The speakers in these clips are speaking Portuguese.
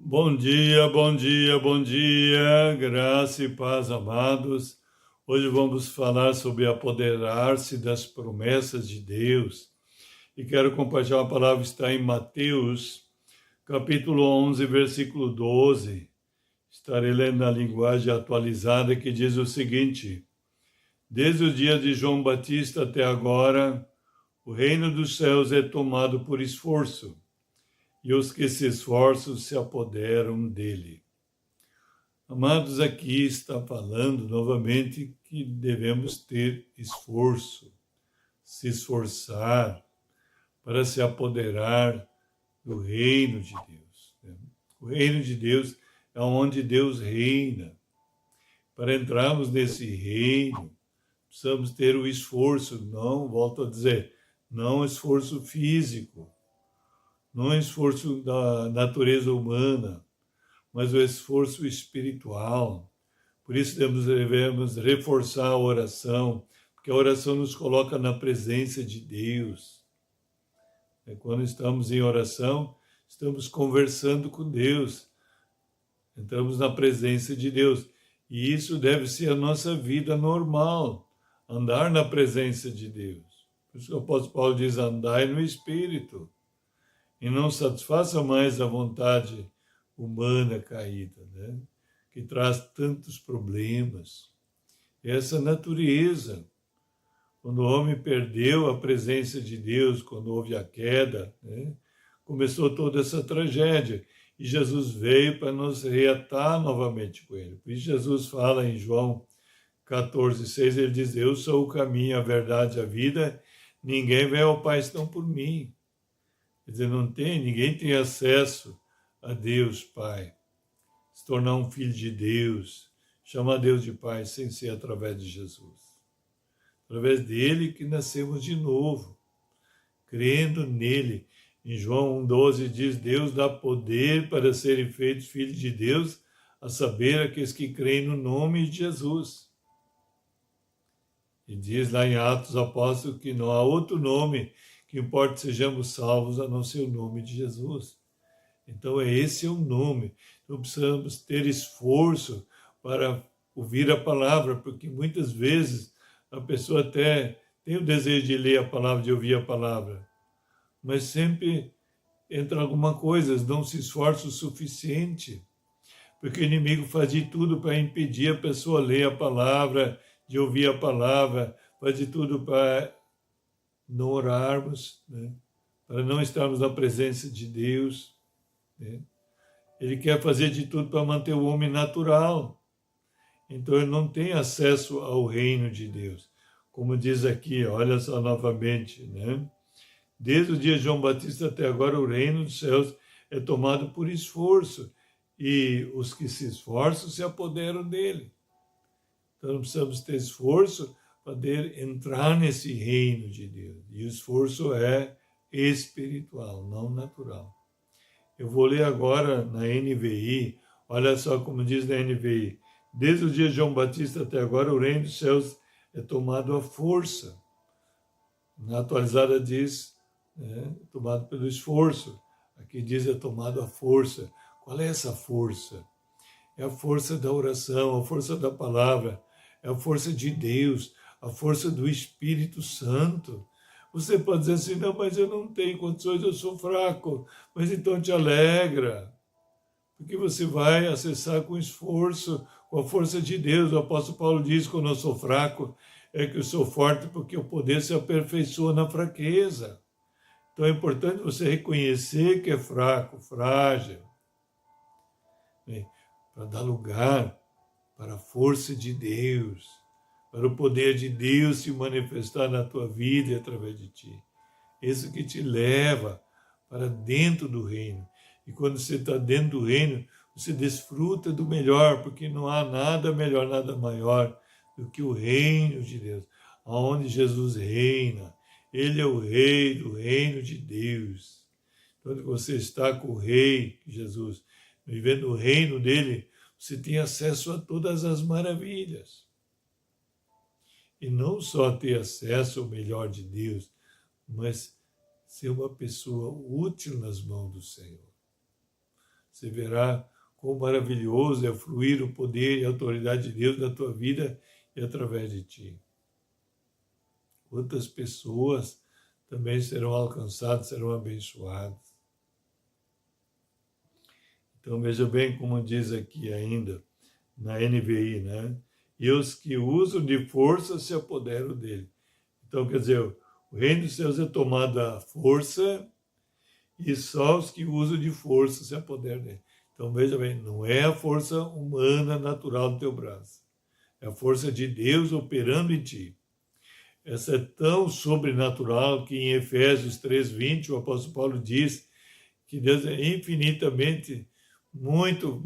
Bom dia, bom dia, bom dia, graça e paz, amados. Hoje vamos falar sobre apoderar-se das promessas de Deus. E quero compartilhar uma palavra que está em Mateus, capítulo 11, versículo 12. Estarei lendo na linguagem atualizada que diz o seguinte: Desde o dia de João Batista até agora, o reino dos céus é tomado por esforço, e os que se esforçam se apoderam dele. Amados, aqui está falando novamente que devemos ter esforço, se esforçar para se apoderar do reino de Deus. O reino de Deus é onde Deus reina. Para entrarmos nesse reino, precisamos ter o esforço, não, volto a dizer, não esforço físico, não esforço da natureza humana, mas o esforço espiritual. Por isso devemos reforçar a oração, porque a oração nos coloca na presença de Deus. Quando estamos em oração, estamos conversando com Deus, entramos na presença de Deus. E isso deve ser a nossa vida normal, andar na presença de Deus. Por isso que o apóstolo Paulo diz, andai no Espírito, e não satisfaça mais a vontade humana caída, né? Que traz tantos problemas. Essa natureza, quando o homem perdeu a presença de Deus, quando houve a queda, né? Começou toda essa tragédia. E Jesus veio para nos reatar novamente com ele. Por isso Jesus fala em João 14,6, ele diz, eu sou o caminho, a verdade e a vida, ninguém vem ao Pai senão por mim. Quer dizer, ninguém tem acesso a Deus Pai, se tornar um filho de Deus, chamar Deus de Pai, sem ser através de Jesus. Através dele que nascemos de novo, crendo nele. Em João 1,12 diz, Deus dá poder para serem feitos filhos de Deus, a saber, aqueles que creem no nome de Jesus. E diz lá em Atos Apóstolos que não há outro nome que importa que sejamos salvos a não ser o nome de Jesus. Então, esse é o nome. Então, precisamos ter esforço para ouvir a palavra, porque muitas vezes a pessoa até tem o desejo de ler a palavra, de ouvir a palavra, mas sempre entra alguma coisa, não se esforça o suficiente, porque o inimigo faz de tudo para impedir a pessoa ler a palavra, de ouvir a palavra, faz de tudo para não orarmos, né? Para não estarmos na presença de Deus, né? Ele quer fazer de tudo para manter o homem natural. Então ele não tem acesso ao reino de Deus. Como diz aqui, olha só novamente, né? Desde o dia de João Batista até agora, o reino dos céus é tomado por esforço, e os que se esforçam se apoderam dele. Então precisamos ter esforço para poder entrar nesse reino de Deus. E o esforço é espiritual, não natural. Eu vou ler agora na NVI, olha só como diz na NVI. Desde o dia de João Batista até agora, o reino dos céus é tomado à força. Na atualizada diz, tomado pelo esforço. Aqui diz é tomado à força. Qual é essa força? É a força da oração, a força da palavra, é a força de Deus, a força do Espírito Santo. Você pode dizer assim, não, mas eu não tenho condições, eu sou fraco. Mas então te alegra, porque você vai acessar com esforço, com a força de Deus. O apóstolo Paulo diz, quando eu sou fraco, é que eu sou forte, porque o poder se aperfeiçoa na fraqueza. Então é importante você reconhecer que é fraco, frágil, né? Para dar lugar para a força de Deus, para o poder de Deus se manifestar na tua vida e através de ti. Isso que te leva para dentro do reino. E quando você está dentro do reino, você desfruta do melhor, porque não há nada melhor, nada maior do que o reino de Deus, onde Jesus reina. Ele é o rei do reino de Deus. Quando você está com o rei Jesus, vivendo o reino dele, você tem acesso a todas as maravilhas. E não só ter acesso ao melhor de Deus, mas ser uma pessoa útil nas mãos do Senhor. Você verá quão maravilhoso é fluir o poder e a autoridade de Deus na tua vida e através de ti. Outras pessoas também serão alcançadas, serão abençoadas. Então veja bem como diz aqui ainda, na NVI, né? E os que usam de força se apoderam dele. Então, quer dizer, o reino dos céus é tomado à força e só os que usam de força se apoderam dele. Então, veja bem, não é a força humana natural do teu braço. É a força de Deus operando em ti. Essa é tão sobrenatural que em Efésios 3:20 o apóstolo Paulo diz que Deus é infinitamente muito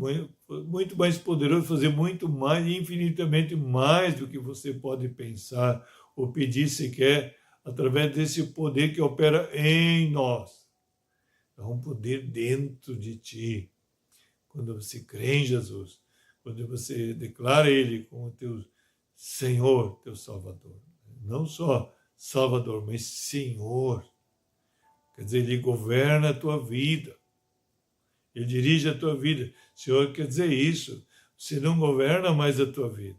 mais poderoso, fazer muito mais, infinitamente mais do que você pode pensar ou pedir sequer, através desse poder que opera em nós. É um poder dentro de ti. Quando você crê em Jesus, quando você declara Ele como teu Senhor, teu Salvador. Não só Salvador, mas Senhor. Quer dizer, Ele governa a tua vida. Ele dirige a tua vida. O Senhor quer dizer isso. Você não governa mais a tua vida.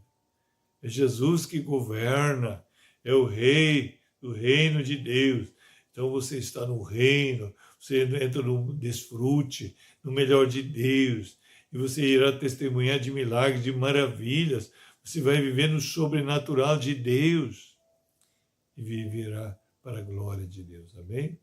É Jesus que governa. É o Rei do reino de Deus. Então você está no reino, você entra no desfrute, no melhor de Deus. E você irá testemunhar de milagres, de maravilhas. Você vai viver no sobrenatural de Deus. E viverá para a glória de Deus. Amém?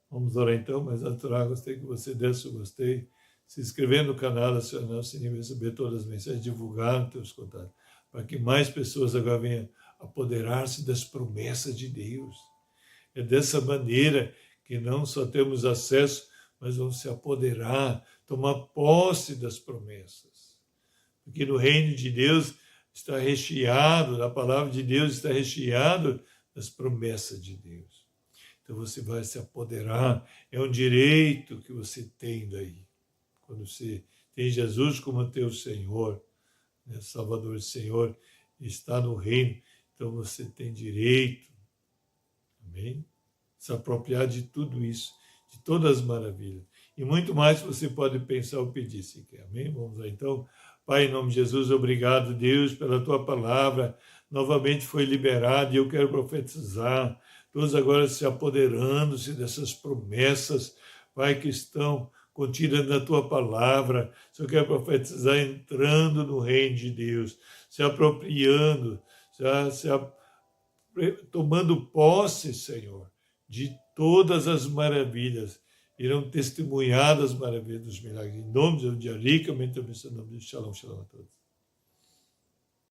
Vamos orar então, mas antes gostaria que você desse o gostei, se inscrever no canal, acionar o sininho para receber todas as mensagens, divulgar nos teus contatos, para que mais pessoas agora venham apoderar-se das promessas de Deus. É dessa maneira que não só temos acesso, mas vamos se apoderar, tomar posse das promessas. Porque no reino de Deus está recheado, a palavra de Deus está recheado das promessas de Deus. Então você vai se apoderar, é um direito que você tem daí. Quando você tem Jesus como teu Senhor, né, Salvador e Senhor, está no reino, então você tem direito, amém? Se apropriar de tudo isso, de todas as maravilhas. E muito mais você pode pensar ou pedir se quer, amém? Vamos lá então. Pai, em nome de Jesus, obrigado, Deus, pela tua palavra. Novamente foi liberada e eu quero profetizar. Todos agora se apoderando-se dessas promessas, Pai, que estão contidas na tua palavra. Eu quero profetizar entrando no reino de Deus, se apropriando, tomando posse, Senhor, de todas as maravilhas. Irão testemunhar das maravilhas dos milagres. Em nome de Deus, de Arica, em nome de Shalom, Shalom a todos.